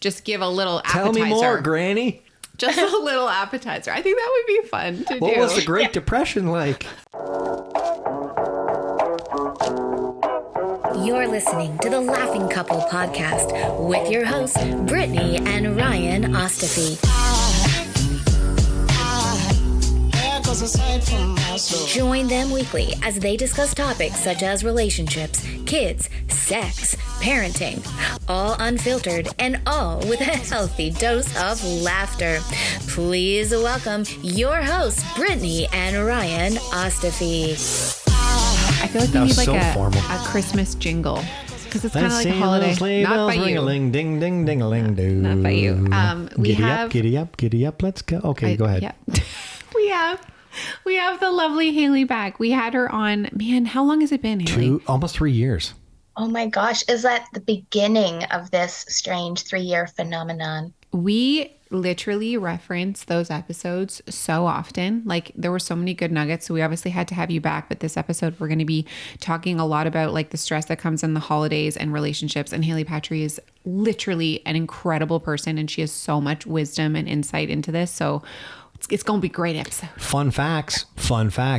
just give a little appetizer. Tell me more, Granny. Just a little appetizer. I think that would be fun to do. What was the Great Depression like? You're listening to the Laughing Couple podcast with your hosts, Brittany and Ryan Ostafy. Join them weekly as they discuss topics such as relationships, kids, sex, parenting, all unfiltered and all with a healthy dose of laughter. Please welcome your hosts, Brittany and Ryan Ostafy. I feel like we need like a Christmas jingle because it's kind of like a holiday. Not by you. Ding, ding, ding, ling, do. Not by you. Giddy up, let's go. Okay, go ahead. Yeah. We have the lovely Hailey back. We had her on, man, how long has it been, Hailey? Almost 3 years. Oh my gosh. Is that the beginning of this strange 3-year phenomenon? We literally reference those episodes so often. Like there were so many good nuggets. So we obviously had to have you back. But this episode, we're going to be talking a lot about like the stress that comes in the holidays and relationships. And Hailey Patry is literally an incredible person. And she has so much wisdom and insight into this. So it's going to be a great episode. Fun facts.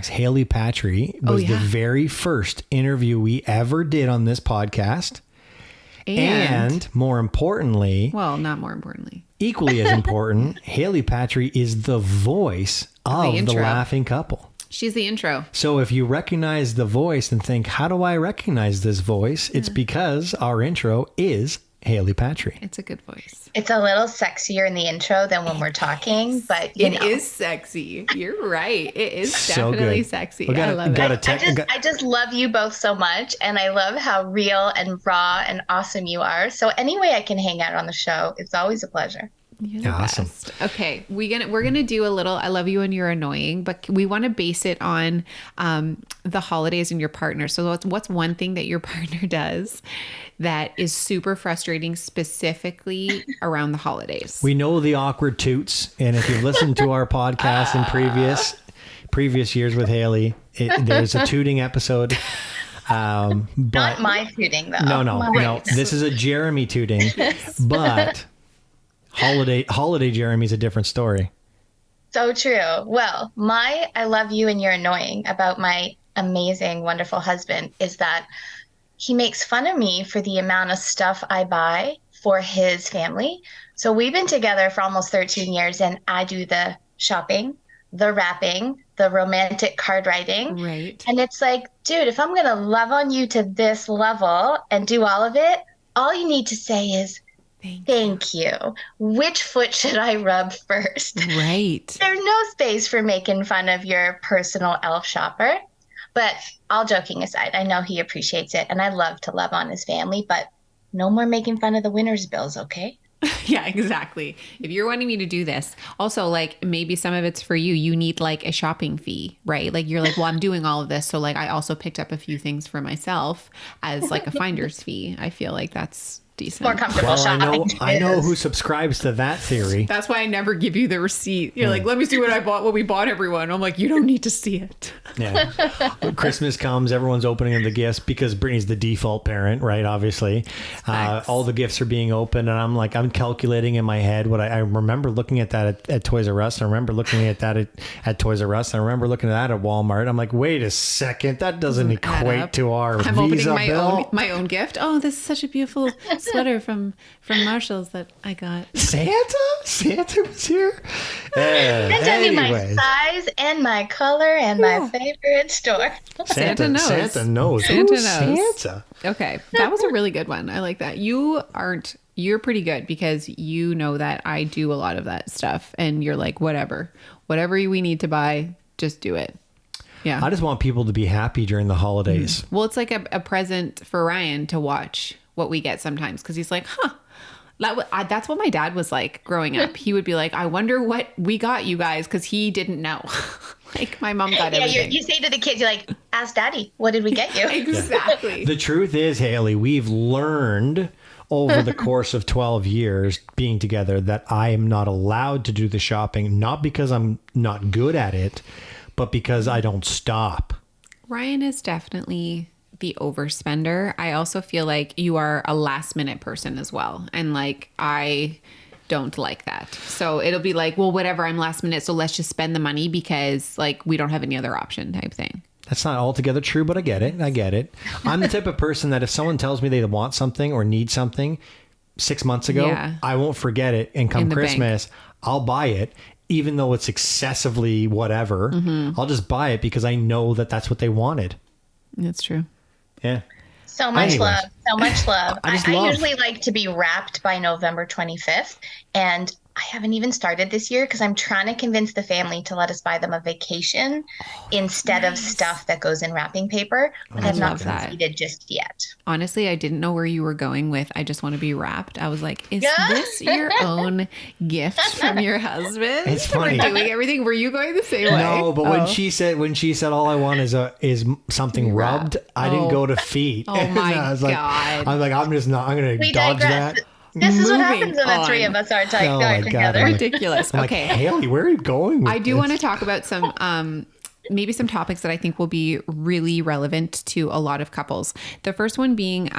Hailey Patry was the very first interview we ever did on this podcast. And more importantly... Well, not more importantly. Equally as important, Hailey Patry is the voice of the Laughing Couple. She's the intro. So if you recognize the voice and think, how do I recognize this voice? It's because our intro is Hailey Patry. It's a good voice. It's a little sexier in the intro than when we're talking, but it is sexy. You're right. It is definitely sexy. I love it. I just love you both so much, and I love how real and raw and awesome you are. So any way I can hang out on the show, it's always a pleasure. You're the awesome. Best. Okay, we're gonna do a little I love you and you're annoying, but we want to base it on the holidays and your partner. So what's one thing that your partner does that is super frustrating, specifically around the holidays? We know the awkward toots, and if you've listened to our podcast in previous years with Hailey, there's a tooting episode. Not my tooting though. No. This is a Jeremy tooting, but. Holiday Jeremy's a different story. So true. Well, my I love you and you're annoying about my amazing, wonderful husband is that he makes fun of me for the amount of stuff I buy for his family. So we've been together for almost 13 years and I do the shopping, the wrapping, the romantic card writing. Right. And it's like, dude, if I'm going to love on you to this level and do all of it, all you need to say is, Thank you. Which foot should I rub first? Right. There's no space for making fun of your personal elf shopper. But all joking aside, I know he appreciates it. And I love to love on his family. But no more making fun of the winter's bills, okay? Yeah, exactly. If you're wanting me to do this, also like maybe some of it's for you. You need like a shopping fee, right? Like you're like, well, I'm doing all of this. So like I also picked up a few things for myself as like a finder's fee. I feel like that's decent. More comfortable shopping. I know who subscribes to that theory. That's why I never give you the receipt. You're like, let me see what we bought everyone. I'm like, you don't need to see it. Yeah. Christmas comes, everyone's opening the gifts because Brittany's the default parent, right? Obviously. All the gifts are being opened and I'm calculating in my head what I remember looking at that at Toys R Us. I remember looking at that at Toys R Us. I remember looking at that at Walmart. I'm like, wait a second, that doesn't equate to our Visa bill. My own gift. Oh, this is such a beautiful sweater from Marshall's that I got. Santa was here. And tell me my size and my color and my favorite store. Santa knows. Santa knows. Santa. Okay, that was a really good one. I like that. You're pretty good because you know that I do a lot of that stuff, and you're like, whatever we need to buy, just do it. Yeah. I just want people to be happy during the holidays. Well, it's like a present for Ryan to watch what we get sometimes because he's like, that's what my dad was like growing up. He would be like, I wonder what we got you guys because he didn't know. Like my mom got everything. You say to the kids, you're like, ask daddy, what did we get you? Exactly. Yeah. The truth is, Hailey, we've learned over the course of 12 years being together that I am not allowed to do the shopping, not because I'm not good at it, but because I don't stop. Ryan is definitely the overspender, I also feel like you are a last minute person as well. And like, I don't like that. So it'll be like, well, whatever, I'm last minute, so let's just spend the money because like we don't have any other option type thing. That's not altogether true, but I get it. I'm the type of person that if someone tells me they want something or need something 6 months ago, I won't forget it. And come Christmas, I'll buy it. Even though it's excessively whatever, I'll just buy it because I know that that's what they wanted. That's true. Yeah. So much love. So much love. I usually like to be wrapped by November 25th. And I haven't even started this year because I'm trying to convince the family to let us buy them a vacation instead of stuff that goes in wrapping paper. But I've not succeeded just yet. Honestly, I didn't know where you were going with I just want to be wrapped. I was like, is this your own gift from your husband? It's funny. For doing everything. Were you going the same way? No, but when she said all I want is something rubbed, I didn't go to feet. Oh my God. I'm like, I'm going to dodge that. This is what happens when the three of us are together. Ridiculous. I'm okay. Like, Haley, where are you going with I do want to talk about some maybe some topics that I think will be really relevant to a lot of couples. The first one being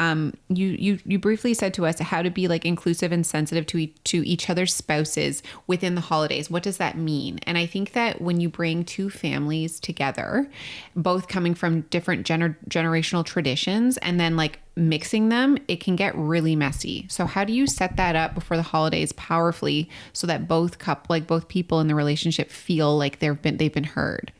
you briefly said to us how to be like inclusive and sensitive to each other's spouses within the holidays. What does that mean? And I think that when you bring two families together, both coming from different generational traditions and then like mixing them, it can get really messy. So how do you set that up before the holidays powerfully so that both people in the relationship feel like they've been heard?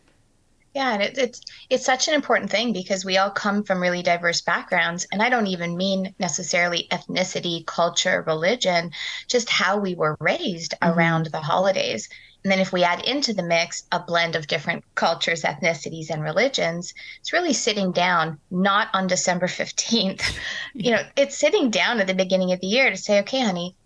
Yeah, and it's such an important thing because we all come from really diverse backgrounds. And I don't even mean necessarily ethnicity, culture, religion, just how we were raised around the holidays. And then if we add into the mix a blend of different cultures, ethnicities, and religions, it's really sitting down, not on December 15th. It's sitting down at the beginning of the year to say, okay, honey,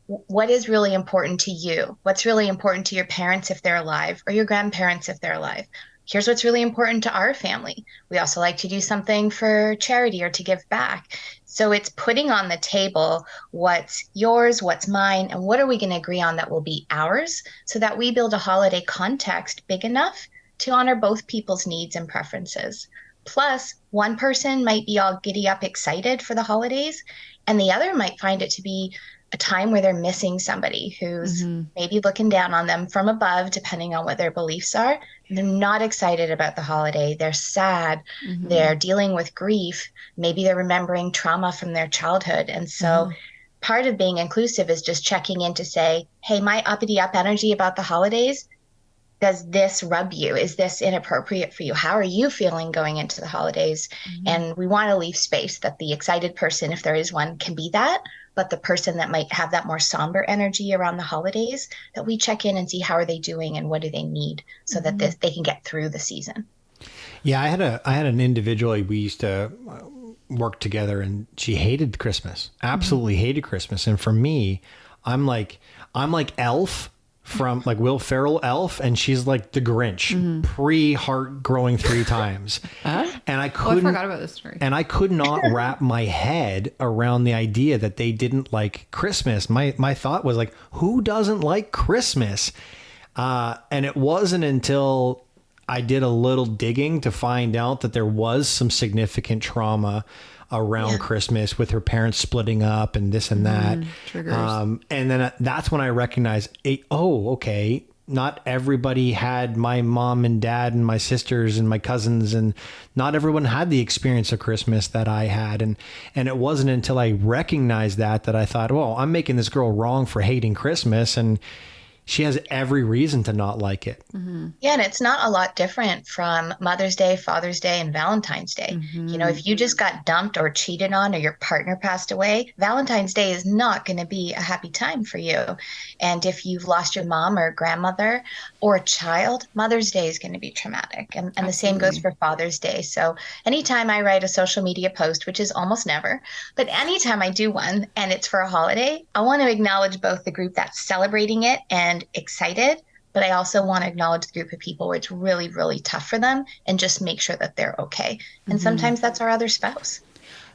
what is really important to you? What's really important to your parents if they're alive or your grandparents if they're alive? Here's what's really important to our family. We also like to do something for charity or to give back. So it's putting on the table what's yours, what's mine, and what are we going to agree on that will be ours so that we build a holiday context big enough to honor both people's needs and preferences. Plus, one person might be all giddy up excited for the holidays, and the other might find it to be a time where they're missing somebody who's maybe looking down on them from above, depending on what their beliefs are. They're not excited about the holiday. They're sad. They're dealing with grief. Maybe they're remembering trauma from their childhood. And so part of being inclusive is just checking in to say, hey, my uppity up energy about the holidays, does this rub you? Is this inappropriate for you? How are you feeling going into the holidays? And we want to leave space that the excited person, if there is one, can be that. But the person that might have that more somber energy around the holidays, that we check in and see how are they doing and what do they need so that they can get through the season. Yeah, I had an individual we used to work together, and she hated Christmas, absolutely hated Christmas. And for me, I'm like Elf from like Will Ferrell Elf, and she's like the Grinch, pre-heart growing 3 times. And I couldn't. I forgot about this story. And I could not wrap my head around the idea that they didn't like Christmas. My thought was like, who doesn't like Christmas? And it wasn't until I did a little digging to find out that there was some significant trauma around Christmas with her parents splitting up and this and that. Triggers. And then that's when I recognized, okay, not everybody had my mom and dad and my sisters and my cousins, and not everyone had the experience of Christmas that I had. And it wasn't until I recognized that I thought, well, I'm making this girl wrong for hating Christmas, and she has every reason to not like it. Yeah, and it's not a lot different from Mother's Day, Father's Day, and Valentine's Day. If you just got dumped or cheated on or your partner passed away, Valentine's Day is not going to be a happy time for you. And if you've lost your mom or grandmother or a child, Mother's Day is going to be traumatic. And the same goes for Father's Day. So anytime I write a social media post, which is almost never, but anytime I do one and it's for a holiday, I want to acknowledge both the group that's celebrating it and excited, but I also want to acknowledge the group of people where it's really, really tough for them and just make sure that they're okay. And sometimes that's our other spouse.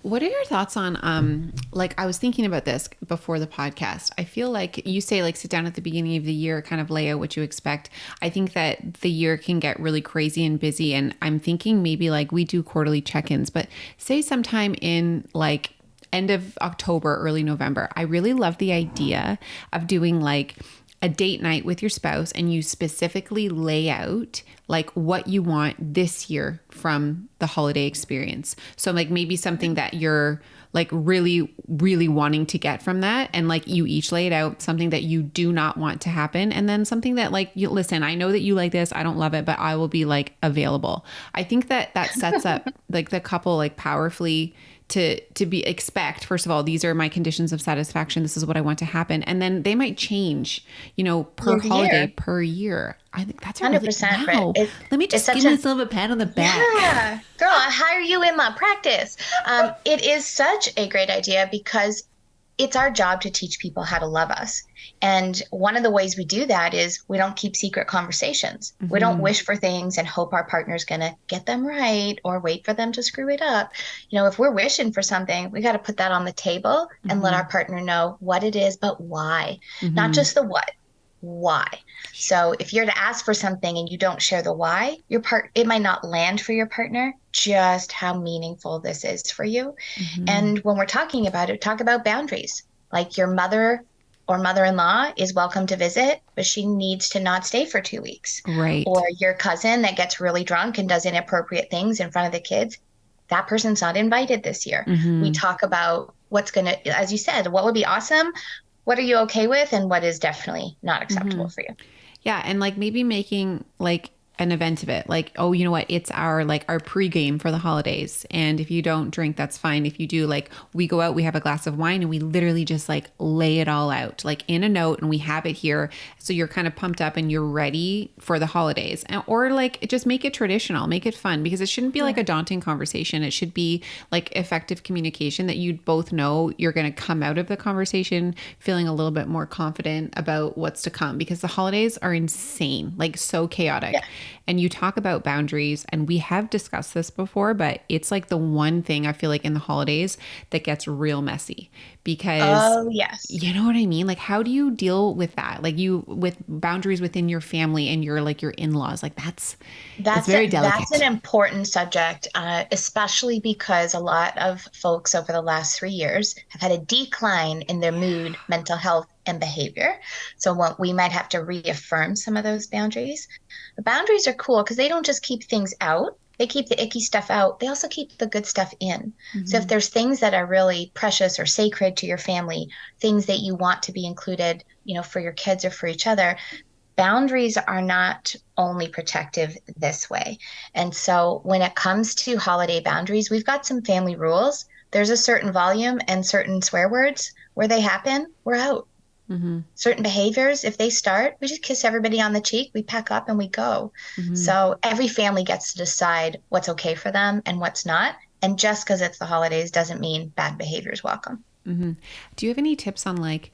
What are your thoughts on, like, I was thinking about this before the podcast. I feel like you say, like, sit down at the beginning of the year, kind of lay out what you expect. I think that the year can get really crazy and busy. And I'm thinking maybe like we do quarterly check-ins, but say sometime in like end of October, early November, I really love the idea of doing like a date night with your spouse and you specifically lay out like what you want this year from the holiday experience. So like maybe something that you're like really, really wanting to get from that. And like you each lay it out, something that you do not want to happen. And then something that like, you listen, I know that you like this, I don't love it, but I will be like available. I think that that sets up like the couple like powerfully to be expect, first of all, these are my conditions of satisfaction. This is what I want to happen. And then they might change, you know, per holiday, per year. I think that's 100%. Wow. Let me just give myself a pat on the back. Yeah, girl, I hire you in my practice. It is such a great idea because it's our job to teach people how to love us. And one of the ways we do that is we don't keep secret conversations. We don't wish for things and hope our partner's going to get them right or wait for them to screw it up. You know, if we're wishing for something, we got to put that on the table and let our partner know what it is, but why, not just the what. Why? So if you're to ask for something and you don't share the why, it might not land for your partner, just how meaningful this is for you. And when we're talking about it, talk about boundaries. Like your mother or mother-in-law is welcome to visit, but she needs to not stay for 2 weeks. Right. Or your cousin that gets really drunk and does inappropriate things in front of the kids, that person's not invited this year. We talk about what's going to, as you said, what would be awesome, what are you okay with, and what is definitely not acceptable for you. Yeah. And like maybe making like an event of it. Like, oh, you know what? It's our pregame for the holidays. And if you don't drink, that's fine. If you do, like we go out, we have a glass of wine and we literally just like lay it all out like in a note and we have it here. So you're kind of pumped up and you're ready for the holidays. Or like just make it traditional, make it fun, because it shouldn't be like a daunting conversation. It should be like effective communication that you both know you're going to come out of the conversation feeling a little bit more confident about what's to come, because the holidays are insane, like so chaotic. Yeah. And you talk about boundaries, and we have discussed this before, but it's like the one thing I feel like in the holidays that gets real messy, because you know what I mean? Like, how do you deal with that? Like with boundaries within your family and your in-laws, like that's very delicate. That's an important subject, especially because a lot of folks over the last 3 years have had a decline in their mood, mental health, and behavior. So we might have to reaffirm some of those boundaries. The boundaries are cool because they don't just keep things out. They keep the icky stuff out. They also keep the good stuff in. So if there's things that are really precious or sacred to your family, things that you want to be included, you know, for your kids or for each other, boundaries are not only protective this way. And so when it comes to holiday boundaries, we've got some family rules. There's a certain volume and certain swear words where they happen, we're out. Certain behaviors, if they start, we just kiss everybody on the cheek, we pack up and we go. So every family gets to decide what's okay for them and what's not. And just because it's the holidays doesn't mean bad behavior is welcome. Do you have any tips on like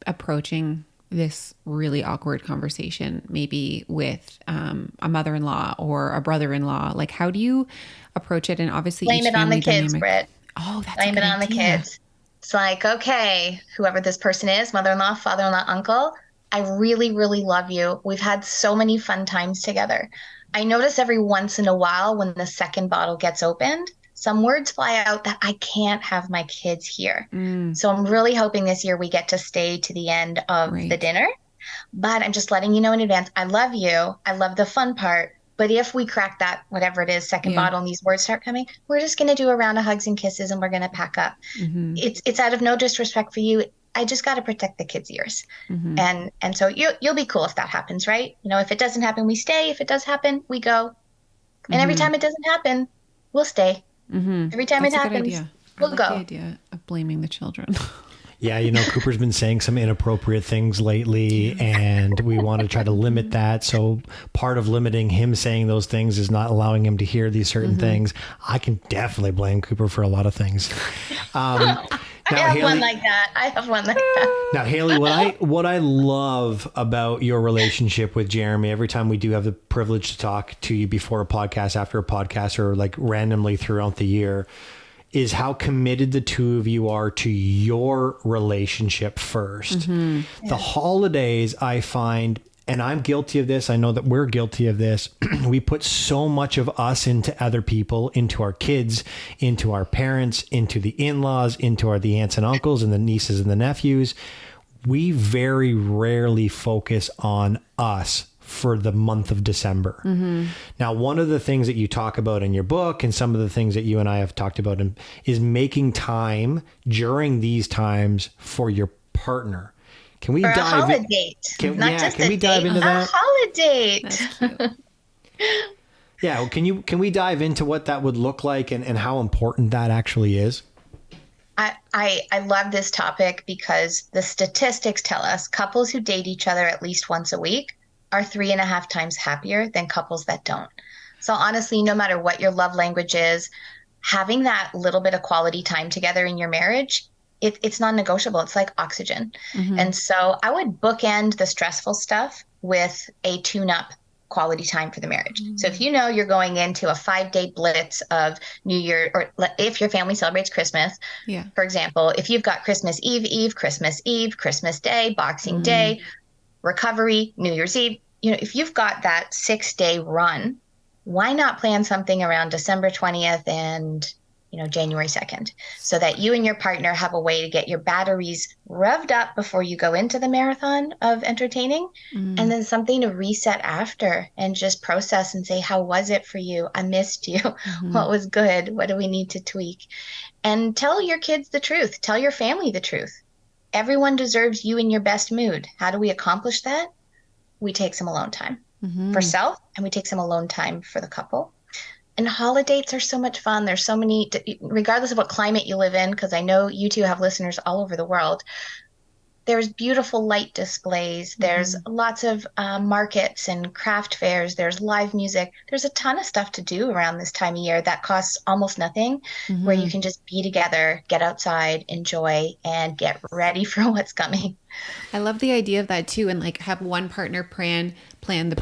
approaching this really awkward conversation, maybe with a mother-in-law or a brother-in-law? Like, how do you approach it? And obviously blame it on the kids, dynamic. Britt. Oh, that's blame it on the kids. It's like, okay, whoever this person is, mother-in-law, father-in-law, uncle, I really, really love you. We've had so many fun times together. I notice every once in a while when the second bottle gets opened, some words fly out that I can't have my kids hear. So I'm really hoping this year we get to stay to the end of the dinner. But I'm just letting you know in advance, I love you. I love the fun part. But if we crack that, whatever it is, second bottle and these words start coming, we're just going to do a round of hugs and kisses and we're going to pack up. It's out of no disrespect for you. I just got to protect the kids' ears. And so you'll be cool if that happens, right? You know, if it doesn't happen, we stay. If it does happen, we go. And every time it doesn't happen, we'll stay. Every time it happens, we'll go. The idea of blaming the children. Yeah, you know, Cooper's been saying some inappropriate things lately, and we want to try to limit that. So part of limiting him saying those things is not allowing him to hear these certain things. I can definitely blame Cooper for a lot of things. I have one like that. Now, Hailey, what I love about your relationship with Jeremy, every time we do have the privilege to talk to you before a podcast, after a podcast, or like randomly throughout the year, is how committed the two of you are to your relationship first. The holidays, I find, and I'm guilty of this, I know that we're guilty of this, we put so much of us into other people, into our kids, into our parents, into the in-laws, into the aunts and uncles and the nieces and the nephews. We very rarely focus on us for the month of December. Now, one of the things that you talk about in your book and some of the things that you and I have talked about is making time during these times for your partner. Can we For dive a holiday? Can a we dive date, into that? A holiday. That's cute. Yeah, well, can we dive into what that would look like and how important that actually is? I love this topic because the statistics tell us couples who date each other at least once a week are 3.5 times happier than couples that don't. So honestly, no matter what your love language is, having that little bit of quality time together in your marriage, it's non-negotiable. It's like oxygen. And so I would bookend the stressful stuff with a tune-up quality time for the marriage. So if you know you're going into a 5-day blitz of New Year, or if your family celebrates Christmas, for example, if you've got Christmas Eve, Christmas Day, Boxing Day, recovery, New Year's Eve, if you've got that 6-day run, why not plan something around December 20th and January 2nd, so that you and your partner have a way to get your batteries revved up before you go into the marathon of entertaining, and then something to reset after and just process and say, how was it for you? I missed you. What was good? What do we need to tweak? And tell your kids the truth. Tell your family the truth. Everyone deserves you in your best mood. How do we accomplish that? We take some alone time for self, and we take some alone time for the couple. And holidays are so much fun. There's so many, regardless of what climate you live in, because I know you two have listeners all over the world. There's beautiful light displays. There's lots of markets and craft fairs. There's live music. There's a ton of stuff to do around this time of year that costs almost nothing, where you can just be together, get outside, enjoy, and get ready for what's coming. I love the idea of that too, and like have one partner plan the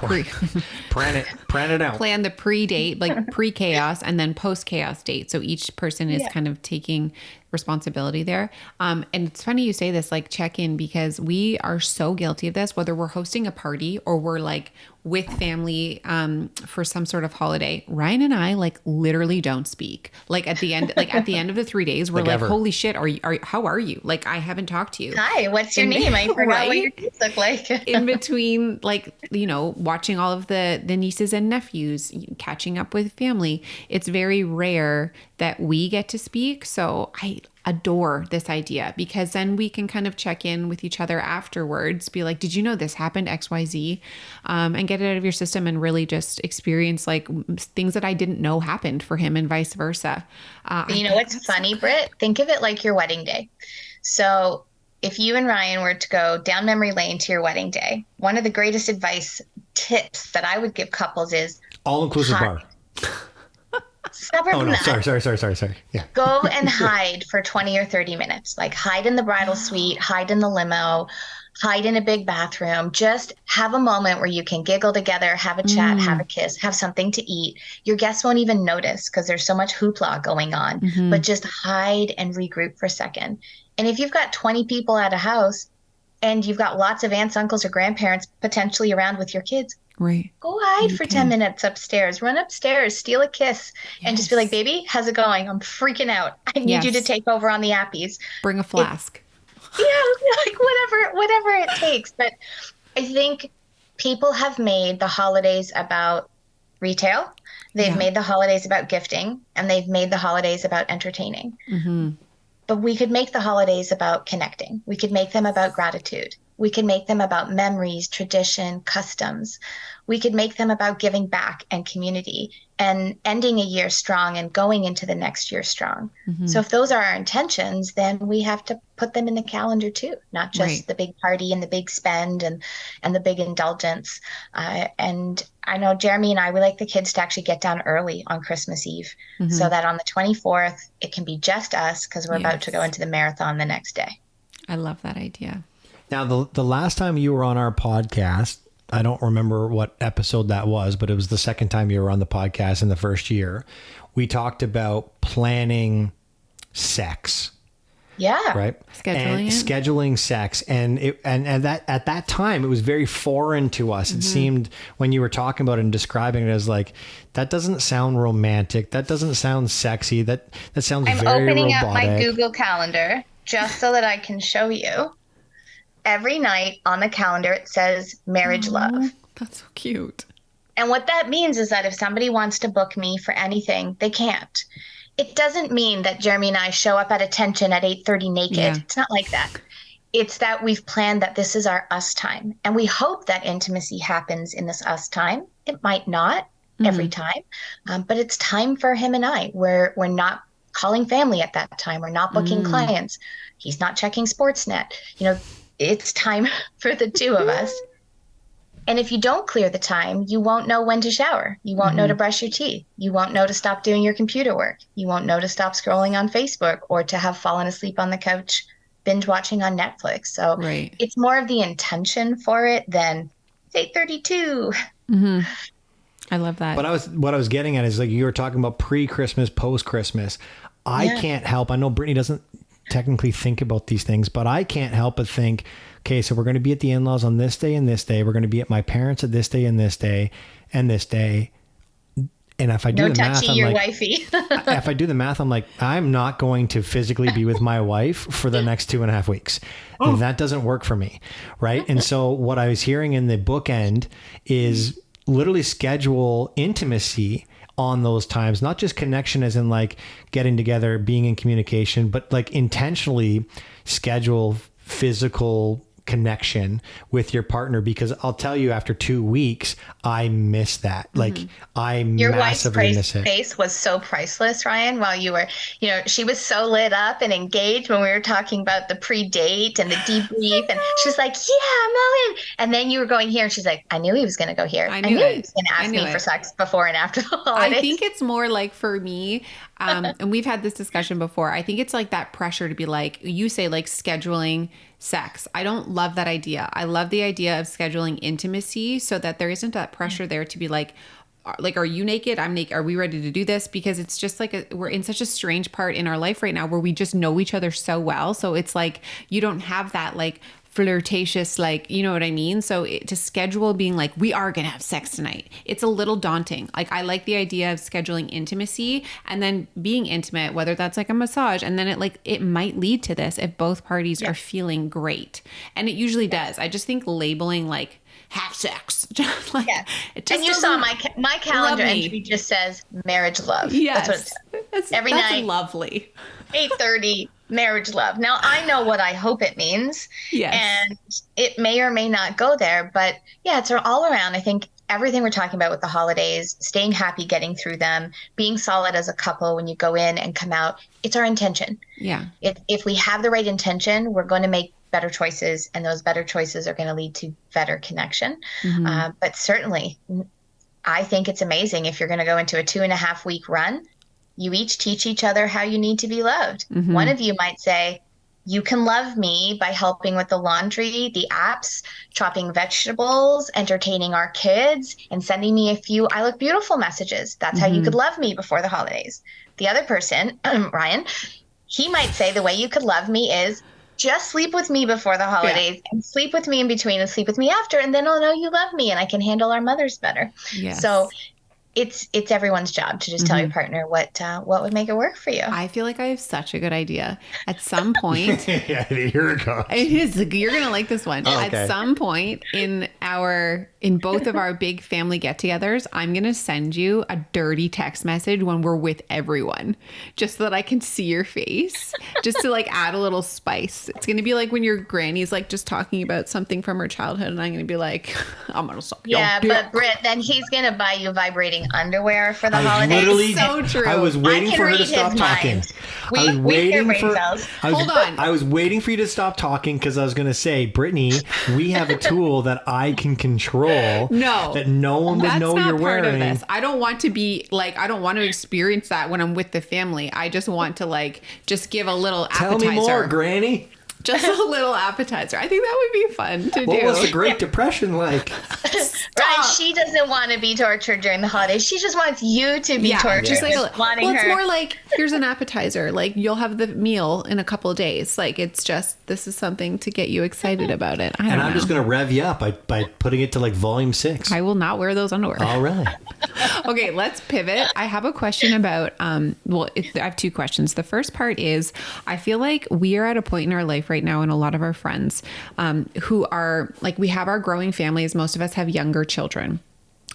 pre-date, like pre-chaos and then post-chaos date. So each person is kind of taking responsibility there. And it's funny you say this, like check in, because we are so guilty of this, whether we're hosting a party or we're like with family for some sort of holiday. Ryan and I like literally don't speak. Like at the end of the 3 days, we're like, holy shit, how are you? Like I haven't talked to you. Hi, what's your name? I forgot what your kids look like. In between, like, watching all of the nieces and nephews, catching up with family, it's very rare that we get to speak. So I adore this idea, because then we can kind of check in with each other afterwards, be like, did you know this happened, XYZ, and get it out of your system and really just experience like things that I didn't know happened for him and vice versa. What's funny, Britt? Think of it like your wedding day. So if you and Ryan were to go down memory lane to your wedding day, one of the greatest tips that I would give couples is all-inclusive bar. Separate from that. Sorry. Yeah. Go and hide for 20 or 30 minutes. Like hide in the bridal suite, hide in the limo, hide in a big bathroom. Just have a moment where you can giggle together, have a chat, have a kiss, have something to eat. Your guests won't even notice because there's so much hoopla going on, but just hide and regroup for a second. And if you've got 20 people at a house and you've got lots of aunts, uncles, or grandparents potentially around with your kids, right, go hide for 10 minutes upstairs, run upstairs, steal a kiss, and just be like, baby, how's it going? I'm freaking out. I need you to take over on the appies. Bring a flask. Like whatever it takes. But I think people have made the holidays about retail. They've made the holidays about gifting, and they've made the holidays about entertaining. But we could make the holidays about connecting. We could make them about gratitude. We could make them about memories, tradition, customs. We could make them about giving back and community and ending a year strong and going into the next year strong. So if those are our intentions, then we have to put them in the calendar too, not just the big party and the big spend and the big indulgence. And I know Jeremy and I, we like the kids to actually get down early on Christmas Eve so that on the 24th, it can be just us because we're about to go into the marathon the next day. I love that idea. Now, the last time you were on our podcast, I don't remember what episode that was, but it was the second time you were on the podcast in the first year. We talked about planning sex. Yeah. Right. Scheduling it. Scheduling sex. And that at that time, it was very foreign to us. It seemed, when you were talking about it and describing it, as like, that doesn't sound romantic. That doesn't sound sexy. That sounds I'm very opening robotic. up my Google Calendar just so that I can show you. Every night on the calendar, it says marriage love. That's so cute. And what that means is that if somebody wants to book me for anything, they can't. It doesn't mean that Jeremy and I show up at attention at 8:30 naked. Yeah. It's not like that. It's that we've planned that this is our us time. And we hope that intimacy happens in this us time. It might not every time, but it's time for him and I. We're not calling family at that time. We're not booking clients. He's not checking Sportsnet. It's time for the two of us. And if you don't clear the time, you won't know when to shower. You won't know to brush your teeth. You won't know to stop doing your computer work. You won't know to stop scrolling on Facebook or to have fallen asleep on the couch, binge watching on Netflix. So it's more of the intention for it than 8:32. I love that. But what I was getting at is, like, you were talking about pre-Christmas, post-Christmas. I can't help. I know Brittany doesn't technically think about these things, but I can't help but think, okay, so we're going to be at the in-laws on this day and this day. We're going to be at my parents at this day and this day and this day. And if I do the math, I'm like, wifey. if I do the math, I'm like, I'm not going to physically be with my wife for the next 2.5 weeks. And that doesn't work for me. Right. And so what I was hearing in the bookend is literally schedule intimacy on those times, not just connection as in like getting together, being in communication, but like intentionally schedule physical connection with your partner, because I'll tell you, after 2 weeks, I miss that. Like, I massively miss it. Your wife's face was so priceless, Ryan, while you were, she was so lit up and engaged when we were talking about the pre-date and the debrief. And she's like, yeah, I'm all in. And then you were going here and she's like, I knew he was going to go here. I knew he was going to ask me for sex before and after the holidays. I think it's more like, for me, and we've had this discussion before, I think it's like that pressure to be like, you say, like, scheduling sex. I don't love that idea. I love the idea of scheduling intimacy so that there isn't that pressure there to be like, are you naked? I'm naked. Are we ready to do this? Because it's just like, we're in such a strange part in our life right now where we just know each other so well. So it's like, you don't have that like flirtatious, like, you know what I mean? So to schedule being like, we are going to have sex tonight, it's a little daunting. Like, I like the idea of scheduling intimacy and then being intimate, whether that's like a massage, and then it might lead to this if both parties are feeling great. And it usually does. I just think labeling like have sex. Like, it just, and you saw my calendar entry just says marriage love. Yes. That's what it says. Every that's night. Lovely. 8:30 marriage love. Now, I know what I hope it means. Yes. And it may or may not go there, but yeah, it's all around. I think everything we're talking about with the holidays, staying happy, getting through them, being solid as a couple when you go in and come out, it's our intention. Yeah. If we have the right intention, we're going to make better choices, and those better choices are going to lead to better connection. But certainly, I think it's amazing if you're going to go into a 2.5 week run, you each teach each other how you need to be loved. One of you might say, you can love me by helping with the laundry, the apps, chopping vegetables, entertaining our kids, and sending me a few I look beautiful messages. That's how you could love me before the holidays. The other person, Ryan, he might say the way you could love me is just sleep with me before the holidays and sleep with me in between and sleep with me after. And then I'll know you love me and I can handle our mothers better. Yes. So it's everyone's job to just tell your partner what would make it work for you. I feel like I have such a good idea. At some point, yeah, here it goes. It is. You're gonna like this one. Oh, okay. At some point in both of our big family get-togethers, I'm gonna send you a dirty text message when we're with everyone, just so that I can see your face, just to like add a little spice. It's gonna be like when your granny's like just talking about something from her childhood, and I'm gonna be like, I'm gonna stop. Yeah, but Britt, then he's gonna buy you vibrating underwear for the holidays. Literally, so true. I was waiting for her to stop talking. I was waiting for you to stop talking because I was going to say, Brittany, we have a tool that I can control. That no one would know you're wearing. Of this. I don't want to be like, I don't want to experience that when I'm with the family. I just want to like, just give a little appetizer. Tell me more, Granny. Just a little appetizer. I think that would be fun to do. What was the Great Depression like? Right? She doesn't want to be tortured during the holidays. She just wants you to be tortured. Just like Wanting it's her. more like, here's an appetizer. Like, you'll have the meal in a couple of days. Like, it's just, this is something to get you excited about it. And I'm just going to rev you up by putting it to like volume 6. I will not wear those underwear. All right. Okay, let's pivot. I have a question about, I have 2 questions. The first part is, I feel like we are at a point in our life right now, and a lot of our friends who are like, we have our growing families. Most of us have younger children.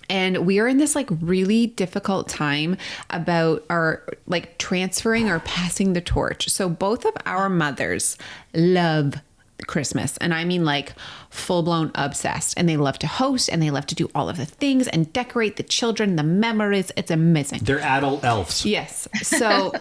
And we are in this like really difficult time about our like transferring or passing the torch. So both of our mothers love Christmas. And I mean like full blown obsessed, and they love to host, and they love to do all of the things and decorate the children, the memories. It's amazing. They're adult elves. Yes. So,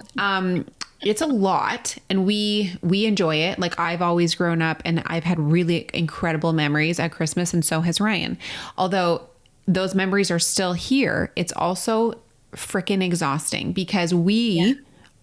it's a lot, and we enjoy it. Like, I've always grown up and I've had really incredible memories at Christmas, and so has Ryan. Although those memories are still here, it's also freaking exhausting because we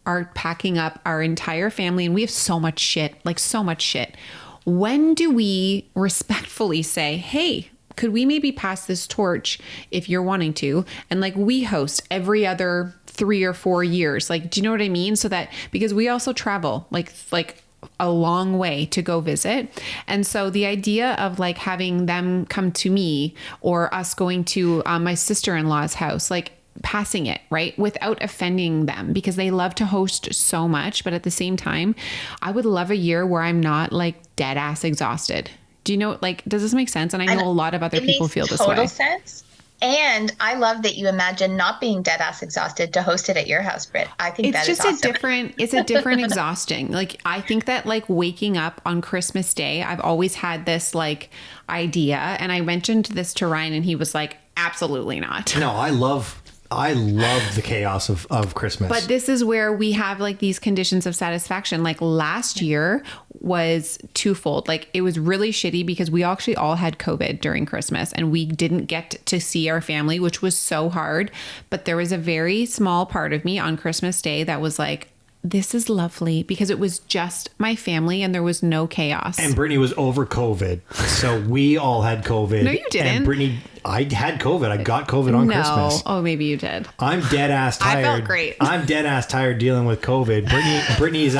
are packing up our entire family, and we have so much shit, like so much shit. When do we respectfully say, hey, could we maybe pass this torch if you're wanting to? And like, we host every other 3 or 4 years. Like, do you know what I mean? So that, because we also travel like a long way to go visit. And so the idea of like having them come to me, or us going to my sister-in-law's house, like passing it, right, without offending them, because they love to host so much. But at the same time, I would love a year where I'm not like dead ass exhausted. Do you know, like, does this make sense? And I know a lot of other people feel this way. Total sense. And I love that you imagine not being dead ass exhausted to host it at your house, Britt. I think it's that just is awesome. it's a different exhausting. Like, I think that like waking up on Christmas Day, I've always had this like idea, and I mentioned this to Ryan, and he was like, absolutely not. No, I love the chaos of Christmas. But this is where we have like these conditions of satisfaction. Like, last year was twofold. Like, it was really shitty because we actually all had COVID during Christmas, and we didn't get to see our family, which was so hard. But there was a very small part of me on Christmas Day that was like, this is lovely, because it was just my family and there was no chaos. And Brittany was over COVID. So we all had COVID. No, you didn't. And Brittany, I had COVID. I got COVID on Christmas. Oh, maybe you did. I'm dead ass tired. I felt great. I'm dead ass tired dealing with COVID. Brittany's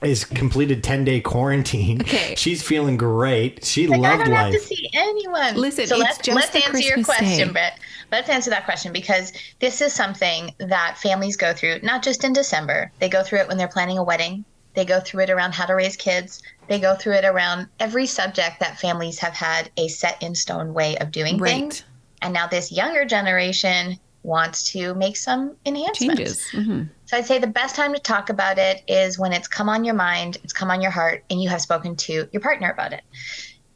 is completed 10-day quarantine. Okay. She's feeling great. She loved I don't life. have to see anyone. Listen, so it's let's answer Christmas your question, Day. Britt. Let's answer that question, because this is something that families go through, not just in December. They go through it when they're planning a wedding. They go through it around how to raise kids. They go through it around every subject that families have had a set in stone way of doing things. And now this younger generation wants to make some enhancements. Changes. Mm-hmm. So I'd say the best time to talk about it is when it's come on your mind, it's come on your heart, and you have spoken to your partner about it.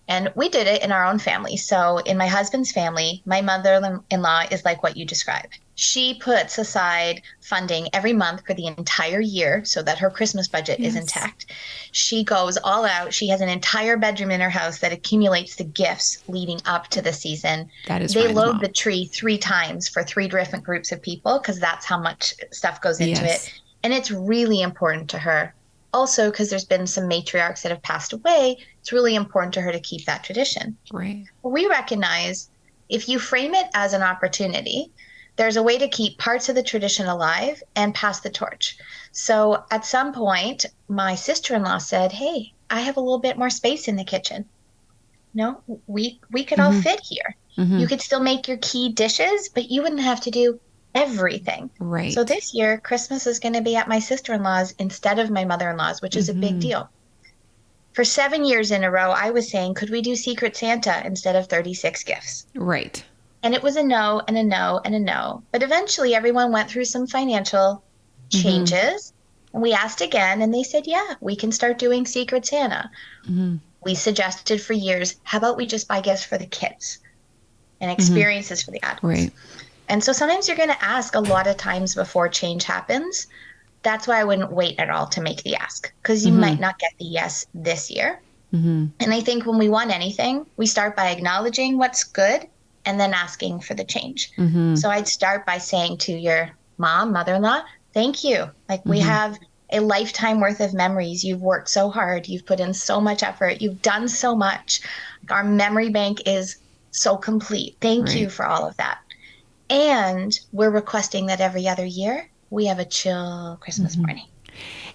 And we did it in our own family. So in my husband's family, my mother-in-law is like what you described. She puts aside funding every month for the entire year so that her Christmas budget is intact. She goes all out. She has an entire bedroom in her house that accumulates the gifts leading up to the season. That is They load the tree 3 times for 3 different groups of people, because that's how much stuff goes into it. And it's really important to her. Also, because there's been some matriarchs that have passed away, it's really important to her to keep that tradition. Right. We recognize if you frame it as an opportunity, there's a way to keep parts of the tradition alive and pass the torch. So at some point, my sister-in-law said, hey, I have a little bit more space in the kitchen. No, we could all fit here. Mm-hmm. You could still make your key dishes, but you wouldn't have to do everything. Right. So this year, Christmas is going to be at my sister-in-law's instead of my mother-in-law's, which is a big deal. For 7 years in a row, I was saying, could we do Secret Santa instead of 36 gifts? Right. And it was a no and a no and a no. But eventually everyone went through some financial changes. And we asked again, and they said, yeah, we can start doing Secret Santa. We suggested for years, how about we just buy gifts for the kids and experiences for the adults? Right. And so sometimes you're going to ask a lot of times before change happens. That's why I wouldn't wait at all to make the ask, because you might not get the yes this year. And I think when we want anything, we start by acknowledging what's good and then asking for the change. So I'd start by saying to your mom, mother-in-law, thank you. Like, we have a lifetime worth of memories. You've worked so hard. You've put in so much effort. You've done so much. Our memory bank is so complete. Thank you Right. for all of that. And we're requesting that every other year we have a chill Christmas morning.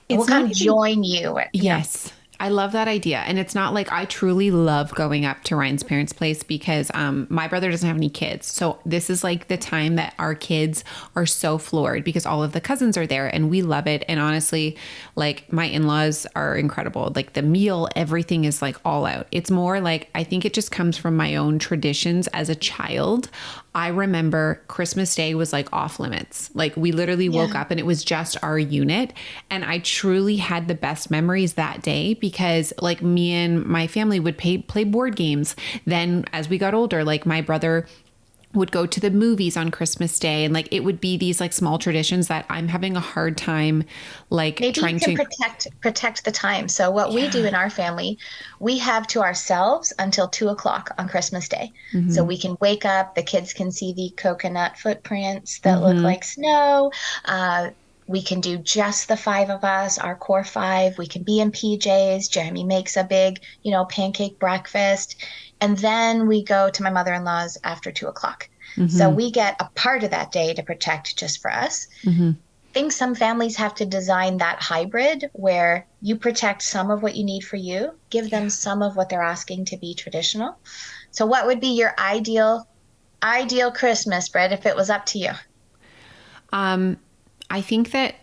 And we'll It's not come even join you. Yes. I love that idea. And it's not like I truly love going up to Ryan's parents' place because my brother doesn't have any kids. So this is like the time that our kids are so floored because all of the cousins are there and we love it. And honestly, like my in-laws are incredible. Like the meal, everything is like all out. It's more like I think it just comes from my own traditions as a child. I remember Christmas Day was like off limits. Like we literally woke up and it was just our unit. And I truly had the best memories that day because like me and my family would play board games. Then as we got older, like my brother would go to the movies on Christmas Day and like it would be these like small traditions that I'm having a hard time like Maybe trying you can to protect the time. So what we do in our family, we have to ourselves until 2 o'clock on Christmas Day. So we can wake up, the kids can see the coconut footprints that look like snow. We can do just the five of us, our core five. We can be in PJs. Jeremy makes a big, pancake breakfast. And then we go to my mother-in-law's after 2 o'clock. So we get a part of that day to protect just for us. I think some families have to design that hybrid where you protect some of what you need for you, give them some of what they're asking to be traditional. So what would be your ideal Christmas, Brett, if it was up to you? I think that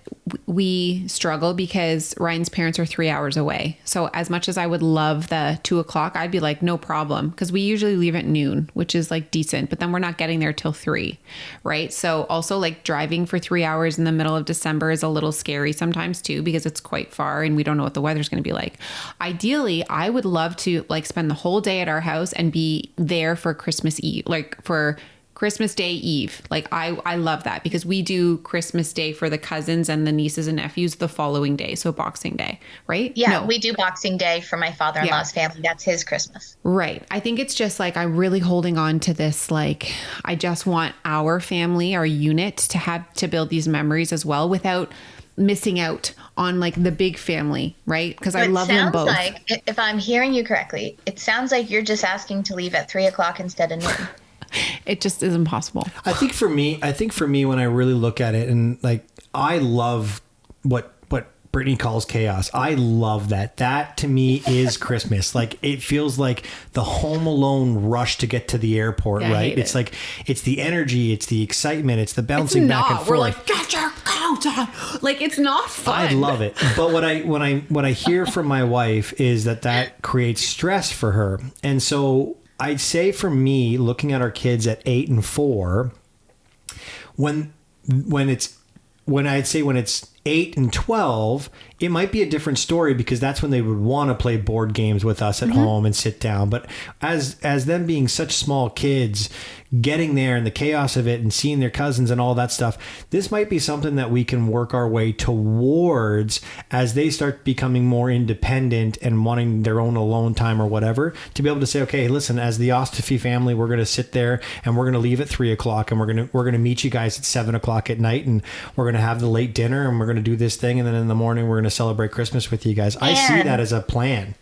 we struggle because Ryan's parents are 3 hours away. So as much as I would love the 2 o'clock, I'd be like, no problem. Cause we usually leave at noon, which is like decent, but then we're not getting there till 3. Right. So also like driving for 3 hours in the middle of December is a little scary sometimes too, because it's quite far and we don't know what the weather's going to be like. Ideally, I would love to like spend the whole day at our house and be there for Christmas Eve, like for Christmas Day Eve. Like I love that because we do Christmas Day for the cousins and the nieces and nephews the following day. So Boxing Day, right? Yeah, No. we do Boxing Day for my father-in-law's family. That's his Christmas. Right. I think it's just like I'm really holding on to this. Like I just want our family, our unit to build these memories as well without missing out on like the big family, right? Because I love them both. Like, if I'm hearing you correctly, it sounds like you're just asking to leave at 3 o'clock instead of noon. It just is impossible. I think for me, when I really look at it and like, I love what Brittany calls chaos. I love that. That to me is Christmas. Like it feels like the Home Alone rush to get to the airport, Yeah, I right? hate It's it. like, it's the energy, it's the excitement, it's the bouncing back and forth. We're like, get your coat on. Like it's not fun. I love it. But what I hear from my wife is that creates stress for her. And so I'd say for me, looking at our kids at 8 and 4, when it's 8 and 12, it might be a different story because that's when they would want to play board games with us at home and sit down. But as them being such small kids, getting there and the chaos of it and seeing their cousins and all that stuff, this might be something that we can work our way towards as they start becoming more independent and wanting their own alone time or whatever, to be able to say, okay, listen, as the Ostafy family, we're going to sit there and we're going to leave at 3 o'clock and we're going to meet you guys at 7 o'clock at night and we're going to have the late dinner and we're going to do this thing. And then in the morning, we're going to celebrate Christmas with you guys. I see that as a plan.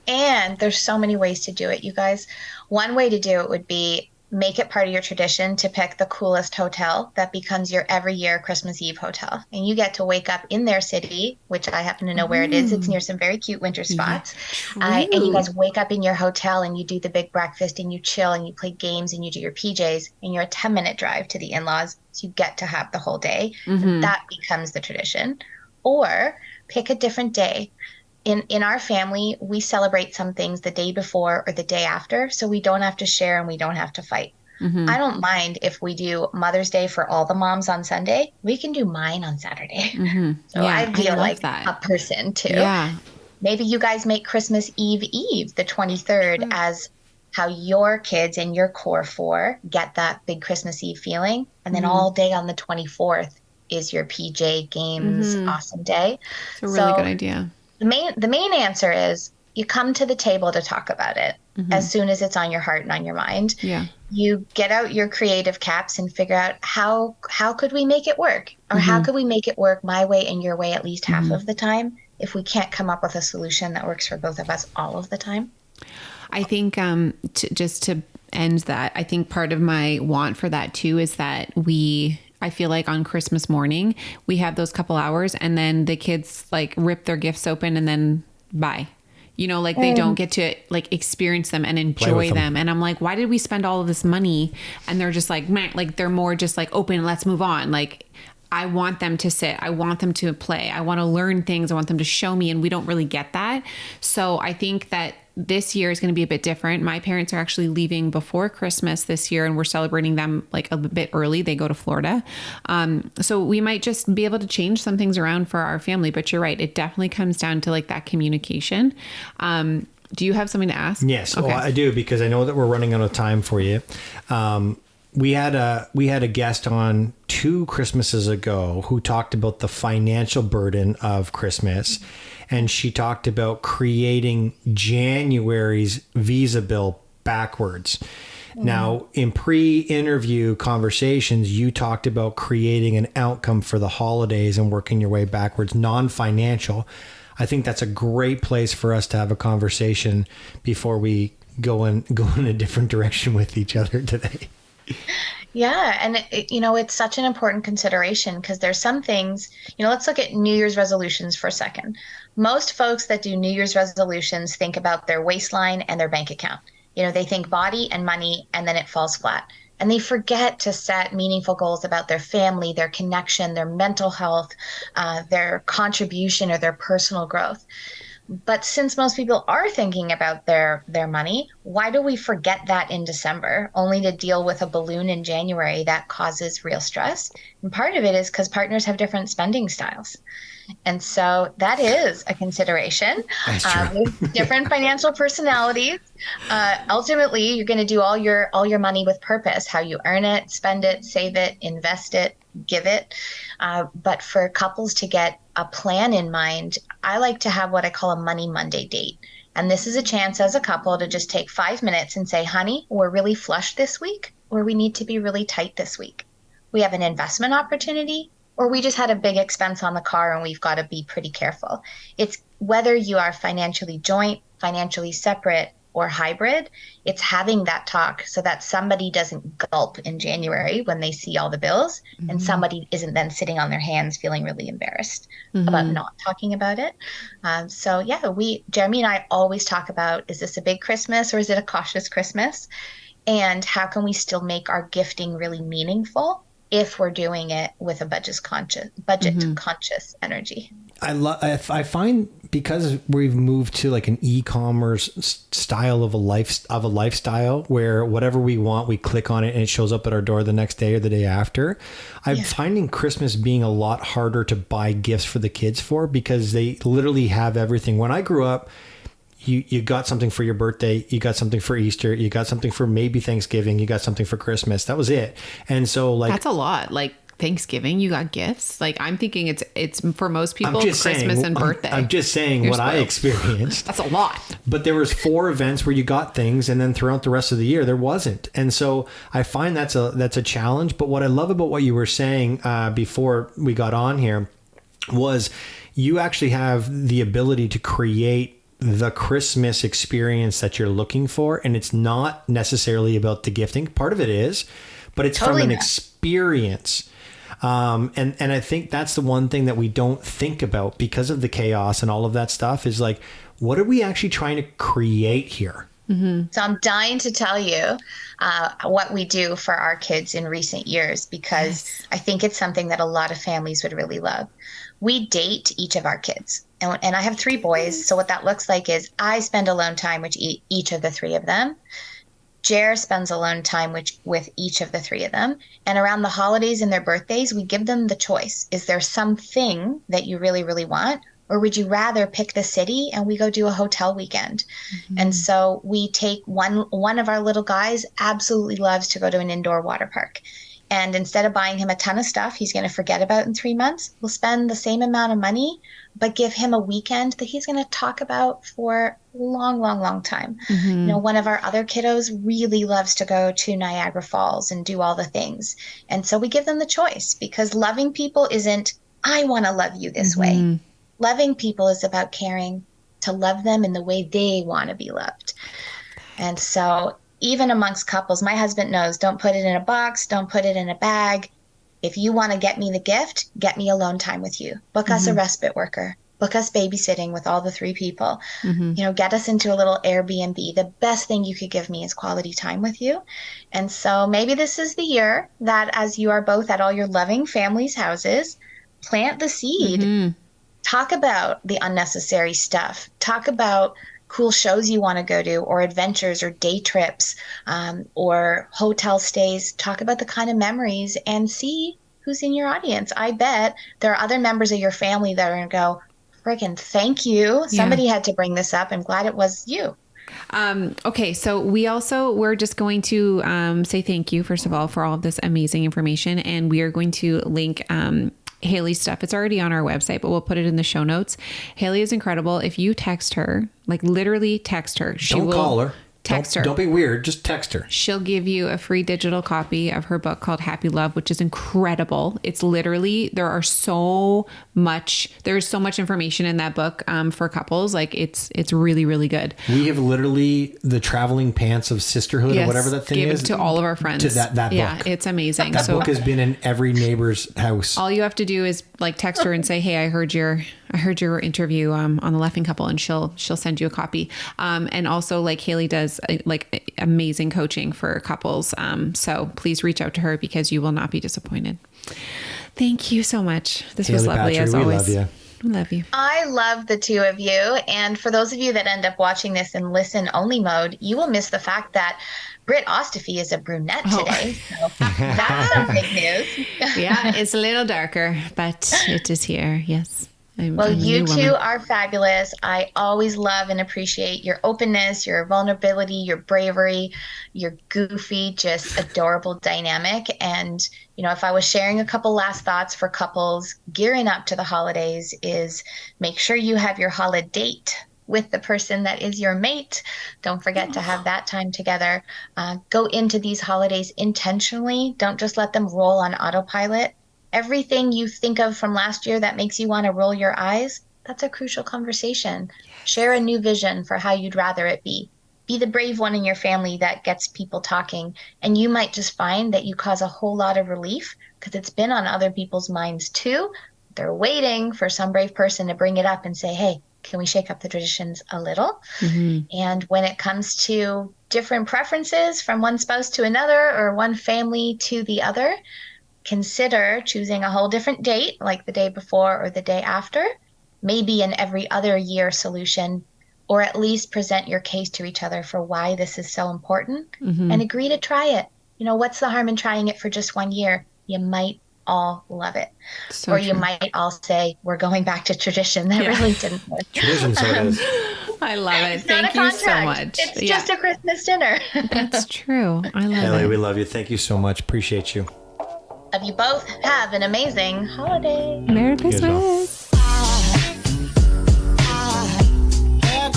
And there's so many ways to do it, you guys. One way to do it would be make it part of your tradition to pick the coolest hotel that becomes your every year Christmas Eve hotel. And you get to wake up in their city, which I happen to know where it is. It's near some very cute winter spots. And you guys wake up in your hotel and you do the big breakfast and you chill and you play games and you do your PJs and you're a 10-minute drive to the in-laws. So you get to have the whole day. That becomes the tradition. Or pick a different day. In our family, we celebrate some things the day before or the day after, so we don't have to share and we don't have to fight. I don't mind if we do Mother's Day for all the moms on Sunday. We can do mine on Saturday. So Yeah, I feel love like that. a person too. Yeah. Maybe you guys make Christmas Eve, the 23rd, as how your kids and your core 4 get that big Christmas Eve feeling. And then all day on the 24th is your PJ games awesome day. It's a really good idea. The main answer is you come to the table to talk about it as soon as it's on your heart and on your mind. Yeah. You get out your creative caps and figure out how could we make it work? Or how could we make it work my way and your way at least half of the time if we can't come up with a solution that works for both of us all of the time? I think just to end that, I think part of my want for that too is that I feel like on Christmas morning, we have those couple hours and then the kids like rip their gifts open and then bye. You know, like they don't get to like experience them and enjoy them. And I'm like, why did we spend all of this money? And they're just like, meh, like they're more just like open, let's move on. Like I want them to sit. I want them to play. I want to learn things. I want them to show me. And we don't really get that. So I think that this year is going to be a bit different. My parents are actually leaving before Christmas this year and we're celebrating them like a bit early. They go to Florida. So we might just be able to change some things around for our family, but you're right. It definitely comes down to like that communication. Do you have something to ask? Yes. Okay. Well, I do, because I know that we're running out of time for you. We had a guest on 2 Christmases ago who talked about the financial burden of Christmas. And she talked about creating January's Visa bill backwards. Now, in pre-interview conversations, you talked about creating an outcome for the holidays and working your way backwards, non-financial. I think that's a great place for us to have a conversation before we go in a different direction with each other today. Yeah. And, it's such an important consideration because there's some things, let's look at New Year's resolutions for a second. Most folks that do New Year's resolutions think about their waistline and their bank account. They think body and money, and then it falls flat. And they forget to set meaningful goals about their family, their connection, their mental health, their contribution, or their personal growth. But since most people are thinking about their money, why do we forget that in December, only to deal with a balloon in January that causes real stress? And part of it is because partners have different spending styles. And so that is a consideration. With different financial personalities. Ultimately, you're going to do all your money with purpose, how you earn it, spend it, save it, invest it, give it. But for couples to get a plan in mind, I like to have what I call a Money Monday date. And this is a chance as a couple to just take 5 minutes and say, honey, we're really flush this week, or we need to be really tight this week. We have an investment opportunity, or we just had a big expense on the car and we've got to be pretty careful. It's whether you are financially joint, financially separate, or hybrid, it's having that talk so that somebody doesn't gulp in January when they see all the bills, and somebody isn't then sitting on their hands feeling really embarrassed about not talking about it. Jeremy and I always talk about, is this a big Christmas or is it a cautious Christmas? And how can we still make our gifting really meaningful if we're doing it with a budget conscious energy? I find, because we've moved to like an e-commerce style of a lifestyle where whatever we want, we click on it and it shows up at our door the next day or the day after. I'm finding Christmas being a lot harder to buy gifts for the kids because they literally have everything. When I grew up, you got something for your birthday, you got something for Easter, you got something for maybe Thanksgiving, you got something for Christmas. That was it. And so that's a lot. Like Thanksgiving, you got gifts. Like I'm thinking it's for most people Christmas and birthday. I'm just saying what I experienced. That's a lot. But there was 4 events where you got things, and then throughout the rest of the year there wasn't. And so I find that's a challenge. But what I love about what you were saying before we got on here was you actually have the ability to create the Christmas experience that you're looking for. And it's not necessarily about the gifting. Part of it is, but it's from an experience. And I think that's the one thing that we don't think about because of the chaos and all of that stuff is like, what are we actually trying to create here? So I'm dying to tell you what we do for our kids in recent years, because I think it's something that a lot of families would really love. We date each of our kids. And I have 3 boys. So what that looks like is I spend alone time with each of the 3 of them. Jer spends alone time with each of the 3 of them. And around the holidays and their birthdays, we give them the choice. Is there something that you really, really want? Or would you rather pick the city and we go do a hotel weekend? And so we take one of our little guys absolutely loves to go to an indoor water park. And instead of buying him a ton of stuff he's going to forget about in 3 months, we'll spend the same amount of money, but give him a weekend that he's going to talk about for a long, long, long time. One of our other kiddos really loves to go to Niagara Falls and do all the things. And so we give them the choice, because loving people isn't, I want to love you this way. Loving people is about caring to love them in the way they want to be loved. And so even amongst couples, my husband knows, don't put it in a box, don't put it in a bag. If you want to get me the gift, get me alone time with you. Book us a respite worker. Book us babysitting with all the 3 people. Get us into a little Airbnb. The best thing you could give me is quality time with you. And so maybe this is the year that, as you are both at all your loving families' houses, plant the seed. Talk about the unnecessary stuff. Talk about cool shows you want to go to, or adventures, or day trips, or hotel stays. Talk about the kind of memories and see who's in your audience. I bet there are other members of your family that are going to go, friggin' thank you. Somebody had to bring this up. I'm glad it was you. Okay. So we're just going to say thank you, first of all, for all of this amazing information. And we are going to link Hailey's stuff. It's already on our website, but we'll put it in the show notes. Hailey is incredible. If you text her, like literally text her, Don't call her. Text her. Don't be weird. Just text her. She'll give you a free digital copy of her book called Happy Love, which is incredible. It's literally, there's so much information in that book for couples. Like it's really, really good. We have literally the traveling pants of sisterhood, or whatever that thing gave is. It to all of our friends. To that book. Yeah, it's amazing. That book has been in every neighbor's house. All you have to do is like text her and say, hey, I heard your interview on the Laughing Couple, and she'll send you a copy. And also, like, Hailey does like amazing coaching for couples. So please reach out to her because you will not be disappointed. Thank you so much. This was lovely, as always. We love you. I love you. I love the 2 of you. And for those of you that end up watching this in listen only mode, you will miss the fact that Britt Ostafy is a brunette today. So that's some big news. Yeah, it's a little darker, but it is here. Yes. Well, you 2 are fabulous. I always love and appreciate your openness, your vulnerability, your bravery, your goofy, just adorable dynamic. And, if I was sharing a couple last thoughts for couples gearing up to the holidays, is make sure you have your holiday date with the person that is your mate. Don't forget to have that time together. Go into these holidays intentionally. Don't just let them roll on autopilot. Everything you think of from last year that makes you want to roll your eyes, that's a crucial conversation. Yes. Share a new vision for how you'd rather it be. Be the brave one in your family that gets people talking. And you might just find that you cause a whole lot of relief because it's been on other people's minds too. They're waiting for some brave person to bring it up and say, hey, can we shake up the traditions a little? And when it comes to different preferences from one spouse to another, or one family to the other, consider choosing a whole different date, like the day before or the day after, maybe an every other year solution, or at least present your case to each other for why this is so important and agree to try it. What's the harm in trying it for just 1 year? You might all love it. So you might all say, we're going back to tradition. That really didn't work. Tradition, so it is. I love it. It's Thank you so much. It's just a Christmas dinner. That's true. I love Hailey, it. we love you. Thank you so much. Appreciate you. Love you both. Have an amazing holiday. Merry Christmas.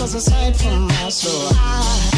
Aside from my soul.